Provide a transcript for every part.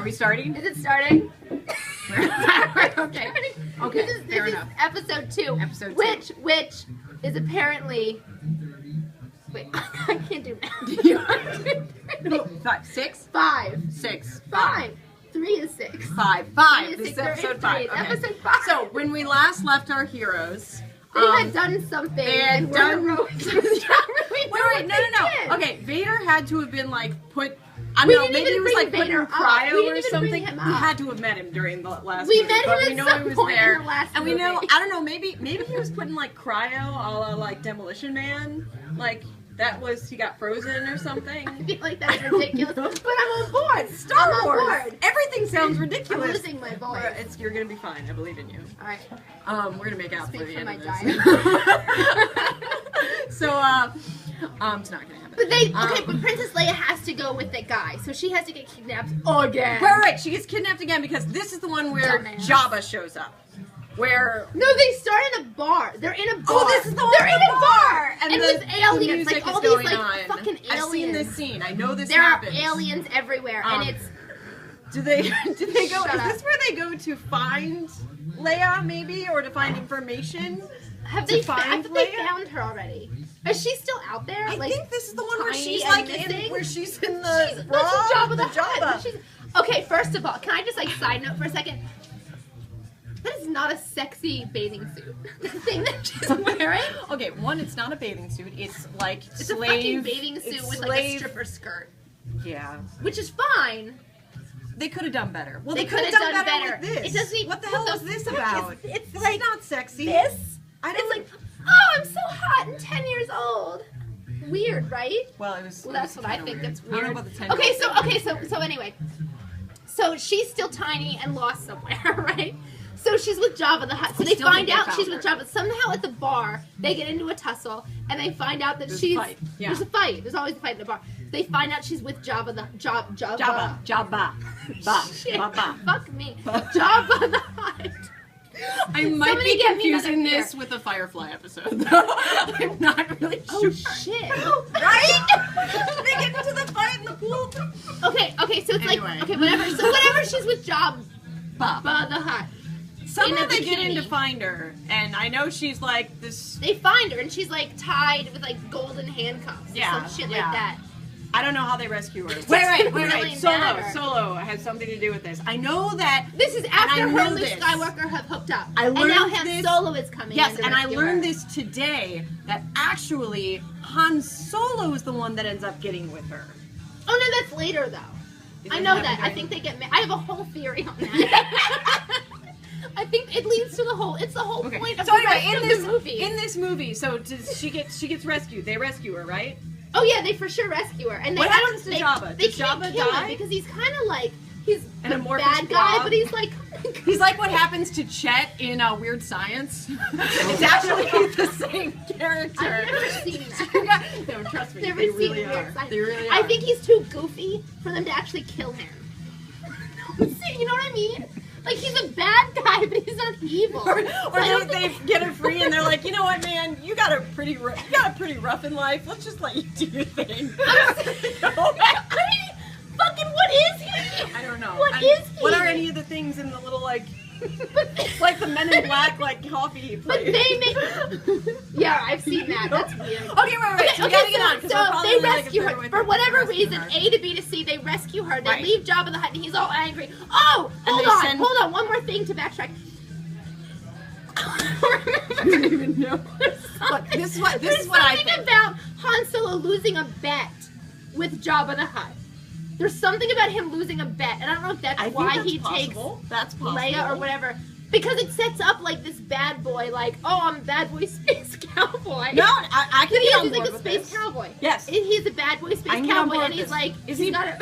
we starting? Is it starting? Okay. Okay. This Fair is enough. episode 2. Episode 2. Which is apparently. Wait, I can't do math. 5, 6, 5. 6, 5. 3 is 6. 5. 3 5. is This is 6. episode 5. It's Okay. episode 5. So when we last left our heroes, They had done something. they had and done. we're Wait, no. Okay, Vader had to have been like put. I We don't know, didn't maybe even it was bring like put in Vader up. cryo We didn't or even something. bring him We up. had to have met him during the last. We movie, met but him we at know some he was point in there, the last and we know. movie. I don't know. Maybe he was put in like cryo, a la like Demolition Man, like. That was, he got frozen or something. I feel like that's ridiculous. But I'm on board. Star I'm Wars. on board. Everything sounds I'm ridiculous. losing my voice. You're gonna be fine. I believe in you. Alright. We're gonna make out Speak for the for end my of diet. this. So, it's not gonna happen. But but Princess Leia has to go with the guy, so she has to get kidnapped again. Right. She gets kidnapped again because this is the one where Dumbass. Jabba shows up. Where No, they start in a bar. They're in a bar. Oh, this is the one They're in a bar, and the with aliens, music like all is these going like on. fucking aliens. I've seen this scene. I know this There happens. are aliens everywhere, and it's Do they go? Shut Is up. this where they go to find Leia, maybe, or to find information? have To they? find I thought they Leia? found her already. Is she still out there? I like, think this is the one where tiny she's and like missing? where she's in the She's bra. that's Jabba the Hutt. Jabba. She's- Okay, first of all, can I just like side note for a second? That is not a sexy bathing suit. The thing that she's wearing. Okay, one, it's not a bathing suit. It's like It's slave. a fucking bathing suit it's with like a slave- stripper skirt, Yeah, which is fine. they could have done better. Well, They could have could done have done better with better. this. It doesn't even- What the what hell the is this fuck about? is- it's This like is not sexy. This? I don't It's like, oh, I'm so hot and 10 years old. Weird, right? Well, it was. Well, that's what I think. That's I weird. don't know about the 10. So anyway, so she's still tiny and lost somewhere, right? So she's with Jabba the Hutt. So I they still find think they out found she's her. with Jabba. Somehow at the bar, they get into a tussle, and they find out that There's a she's fight, yeah. there's a fight. There's always a fight in the bar. They find out she's with Jabba the Jabba. Jabba. Ba. Shit. Ba. Ba. Fuck me. Jabba the Hutt. I might Somebody be get me confusing another this with a Firefly episode, though. I'm not really Oh sure. shit. Right? They get into the fight in the pool. Okay, so it's Anyway. like okay, whatever. So whatever, she's with Jabba Ba. the Hutt. Somehow in a they get in to bikini. find her, and I know she's like this. They find her and she's like tied with like golden handcuffs. Or Yeah, some shit yeah. like that. I don't know how they rescue her. It Wait. doesn't really matter. Solo has something to do with this. I know that. This is I after her know and Luke this. Skywalker have hooked up. I and now learned Han this- Solo is coming. Yes, in to and I rescue learned her. this today that actually Han Solo is the one that ends up getting with her. Oh no, that's later though. Is I it know happening that. I during- think they get. I have a whole theory on that. I think it leads to the whole. It's the whole Okay. point of So the anyway, rest in of the movie. this movie, so she gets rescued. They rescue her, right? Oh yeah, they for sure rescue her. And they, What I happens don't, to they, Jabba? They Does can't Jabba kill die? him because he's kind of like he's An a amorphous bad guy, blob? but he's like He's like what happens to Chet in Weird Science. It's actually the same character. I've never seen that. No, trust me, Never they seen really Weird are. Science. They really are. I think he's too goofy for them to actually kill him. See, you know what I mean? Like he's a bad guy, but he's not evil. Or I don't they think- get her free and they're like, you know what, man, you got a pretty rough in life. Let's just let you do your thing. I mean, fucking what is he? I don't know. What is he? What are any of the things in the little like? It's like the Men in Black like coffee But place. they make. Yeah, I've seen that. That's weird. Okay, wait. So we gotta get on. 'cause we're So probably they only, like, a rescue third her way for through whatever rescuing reason. her. A to B to C, they rescue her. They Right. leave Jabba the Hutt, and he's all angry. Oh, And hold they on, send- hold on. One more thing to backtrack. I don't even know. Look, this is what There's I something think. about Han Solo losing a bet with Jabba the Hutt. There's something about him losing a bet, and I don't know if that's I think why that's he possible. That's takes possible. Leia or whatever. Because it sets up like this bad boy, like, oh, I'm a bad boy space cowboy. No, I can But he get on is board like a with space this. cowboy. Yes. He's a bad boy I space can get on cowboy, board and with he's this. like, Is he's he? got a,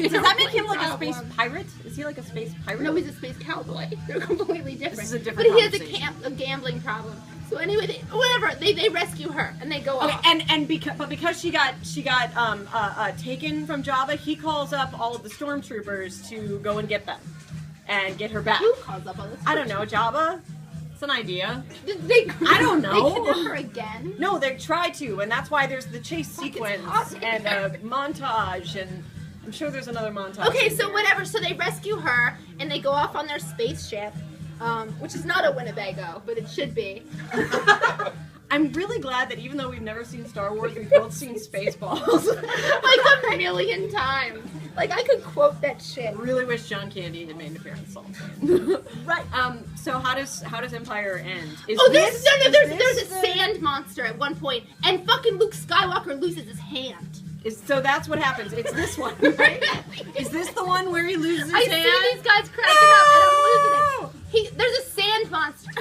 Does that make him like a problem. space pirate? Is he like a space pirate? No, he's a space cowboy. They're completely different. This is a different But he has conversation. a gambling problem. So anyway, whatever. They rescue her and they go Okay, off. and because she got taken from Jabba, he calls up all of the stormtroopers to go and get them and get her back. Who calls up on this? I don't know, Jabba. It's an idea. I don't know. They kidnap her again. No, they try to, and that's why there's the chase Fucking sequence hot. and a montage, and I'm sure there's another montage. Okay, in so here. whatever. So they rescue her and they go off on their spaceship, which is not a Winnebago, but it should be. I'm really glad that even though we've never seen Star Wars, we've both seen Spaceballs. Like a million times. Like I could quote that shit. Really wish John Candy had made an appearance on Right. So how does Empire end? Is Oh, this- there's is a this the- sand monster at one point, and fucking Luke Skywalker loses his hand. So that's what happens. It's this one, right? Is this the one where he loses his I hand? see these guys cracking up, and I'm losing it. There's a sand monster.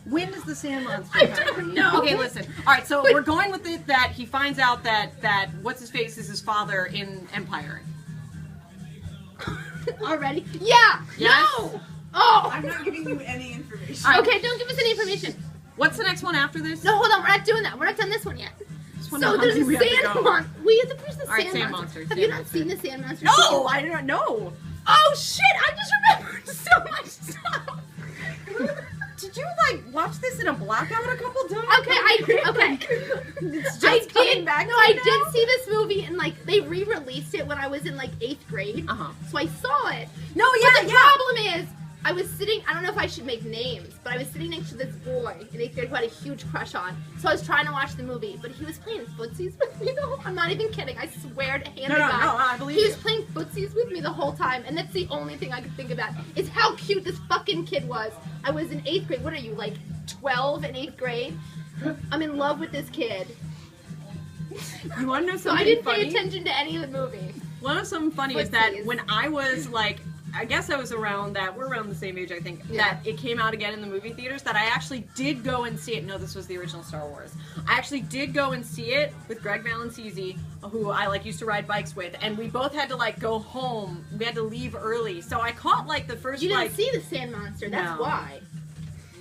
When does the sand monster I happen? don't know. Okay, listen. All right, so we're going with it that he finds out that what's his face is his father in Empire. Already? Yeah. Yes? No. Oh. I'm not giving you any information. All right. Okay, don't give us any information. What's the next one after this? No, hold on. We're not doing that. We're not done this one yet. Just wanna So know how there's many a we have to sand go. monster. We have to finish the All right, sand sand monster. monster, Have you sand not seen monster. the sand monster? No, I don't know. Oh shit! I just remembered so much stuff. Did you watch this in a blackout a couple times? Okay. It's I just coming did. back. No, to I you now? did see this movie and they re-released it when I was in 8th grade. Uh-huh. So I saw it. No, But the yeah. problem is, I was sitting. I don't know if I should make names, but I was sitting next to this boy in 8th grade who I had a huge crush on. So I was trying to watch the movie, but he was playing footsies with me the whole. I'm not even kidding. I swear to hand No, to no, God. no, I believe He you. was playing footsies with me the whole time, and that's the only thing I could think about is how cute this fucking kid was. I was in 8th grade. What are you, 12 in 8th grade? I'm in love with this kid. You want to know So I something didn't funny? pay attention to any of the movie. One of something funny is that Footsies. when I was I guess I was around that. We're around the same age, I think. Yeah. That it came out again in the movie theaters. That I actually did go and see it. No, this was the original Star Wars. I actually did go and see it with Greg Valancisi, who I used to ride bikes with, and we both had to go home. We had to leave early, so I caught the first You didn't see the sand monster. That's No. why.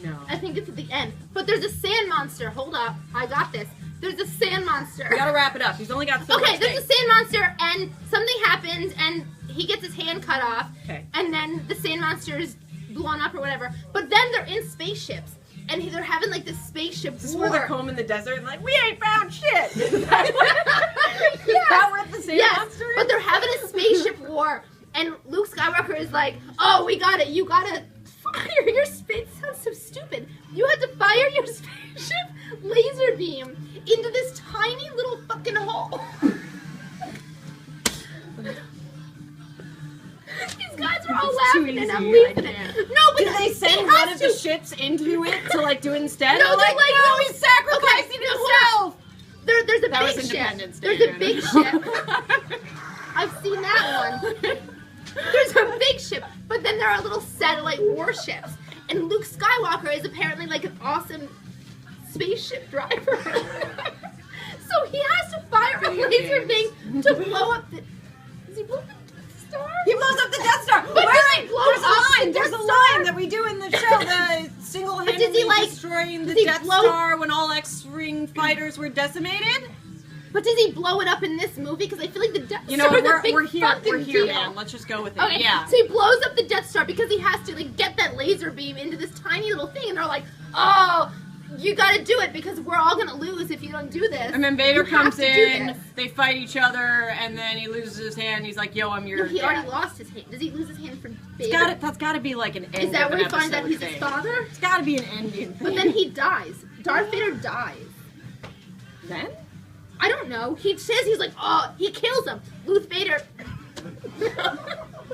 No. I think it's at the end. But there's a sand monster. Hold up. I got this. There's a sand monster. We gotta wrap it up. He's only got so Okay, much there's a space. sand monster, and something happens, and he gets his hand cut off, Okay. and then the sand monster is blown up or whatever. But then they're in spaceships, and they're having this spaceship Is this war. where they're combing the desert and we ain't found shit? Is that Yes. what the sand Yes, monster is? but they're having a spaceship war, and Luke Skywalker is like, "Oh, we got it. You gotta fire your space." Sounds so stupid. You had to fire your spaceship laser beam into this tiny little fucking hole. These guys are all It's too laughing, and I'm easy, leaving I it. can't. No, but Did they he send has one of the to. ships into it to do it instead? No, They're they're like, no, no, he's sacrificing okay, no, himself. There's a That was big ship. Independence Day. There's a big ship. I've seen that one. There's a big ship, but then there are little satellite warships. And Luke Skywalker is apparently an awesome spaceship driver. So he has to fire a laser beam to blow up the. Does he blow up the Death Star? He blows up the Death Star. But does he blow There's a up the line. There's Death a Star? line that we do in the show. The single-handedly But does he, destroying the does he Death blow- Star when all X-wing fighters were decimated. But does he blow it up in this movie? Because I feel like the Death You know, Star is a big we're here. fucking We're here, deal. man. Let's just go with it. Okay, Yeah. so he blows up the Death Star because he has to get that laser beam into this tiny little thing, and they're like, "Oh, you got to do it because we're all gonna lose if you don't do this." And then Vader You have comes to do in, this. they fight each other, and then he loses his hand. He's like, "Yo, I'm your No, he dad." already lost his hand. Does he lose his hand for Vader? That's gotta be an end. Is that of where an he finds out episode he's thing. his father? It's gotta be an ending thing. But then he dies. Darth Vader dies. Then? I don't know. He says he's like, oh, he kills him. Luke Vader.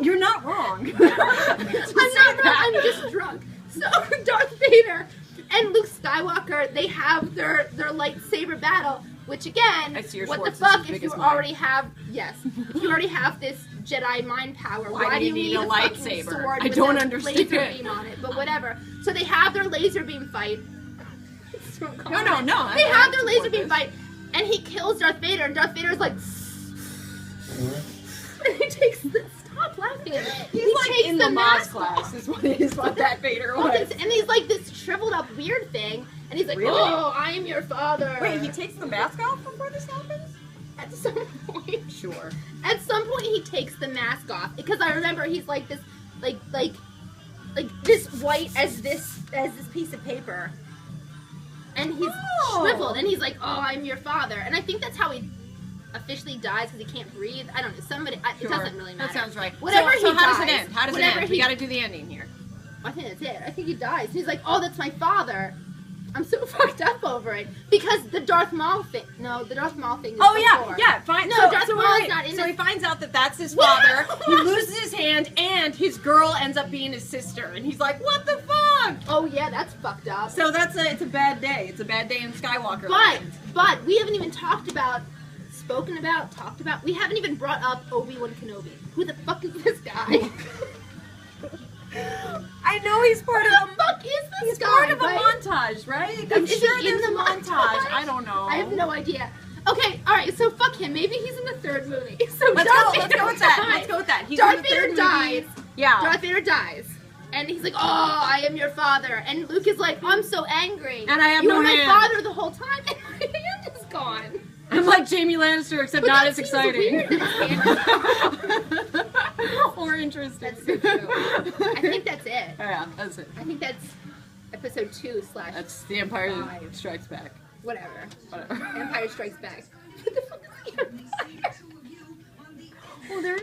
You're not wrong. I'm not wrong. I'm just drunk. So Darth Vader and Luke Skywalker, they have their lightsaber battle. Which again, I see your what the Schwartz is as fuck big if you as mine. already have if you already have this Jedi mind power? Why do you need a fucking lightsaber? sword I with don't a understand. laser beam on it, but whatever. So they have their laser beam fight. No. They have their laser beam fight, and he kills Darth Vader, and Darth Vader's like, and he takes the stop laughing at me. He's He like takes in the the Maz mask class is what that Vader off, was. and he's like this shriveled up weird thing, and he's like, Really? oh, I am your father. Wait, he takes the mask off before this happens? At some point. Sure. At some point, he takes the mask off because I remember he's like this, like this white as this piece of paper, and he's Oh. shriveled, and he's like, "Oh, I'm your father," and I think that's how he officially dies because he can't breathe. I don't know. It doesn't really matter. That sounds right. Whatever so he how does dies, it end? How does it whenever end? We got to do the ending here. I think that's it. I think he dies. He's like, "Oh, that's my father." I'm so fucked up over it because the Darth Maul thing. No, the Darth Maul thing. Is Oh yeah, before. yeah. Fine. No, so, Darth so Maul wait, is not in So he this. finds out that that's his What? father. He loses his hand, and his girl ends up being his sister. And he's like, "What the fuck?" Oh yeah, that's fucked up. So it's a bad day. It's a bad day in Skywalker But land. we haven't even talked about. We haven't even brought up Obi-Wan Kenobi. Who the fuck is this guy? I know he's part Who of. the fuck is this He's guy? part of a right? montage, right? I'm Is he sure in there's the a montage. I don't know. I have no idea. Okay, all right. So fuck him. Maybe he's in the third movie. So Let's Darth go. Let's Vader go with that. dies. Let's go with that. He's Darth in the third Vader dies. movie. Yeah. Darth Vader dies. And he's like, "Oh, I am your father." And Luke is like, "I'm so angry. And I have you no were my hand." father the whole time, and my hand is gone." I'm like Jamie Lannister, except But not that as seems exciting. weird that Or interesting. That's so true. I think that's it. Yeah, that's it. I think that's episode 2 / That's The Empire 5. Strikes Back. Whatever. Whatever. Empire Strikes Back. What the fuck is the Empire? Well, there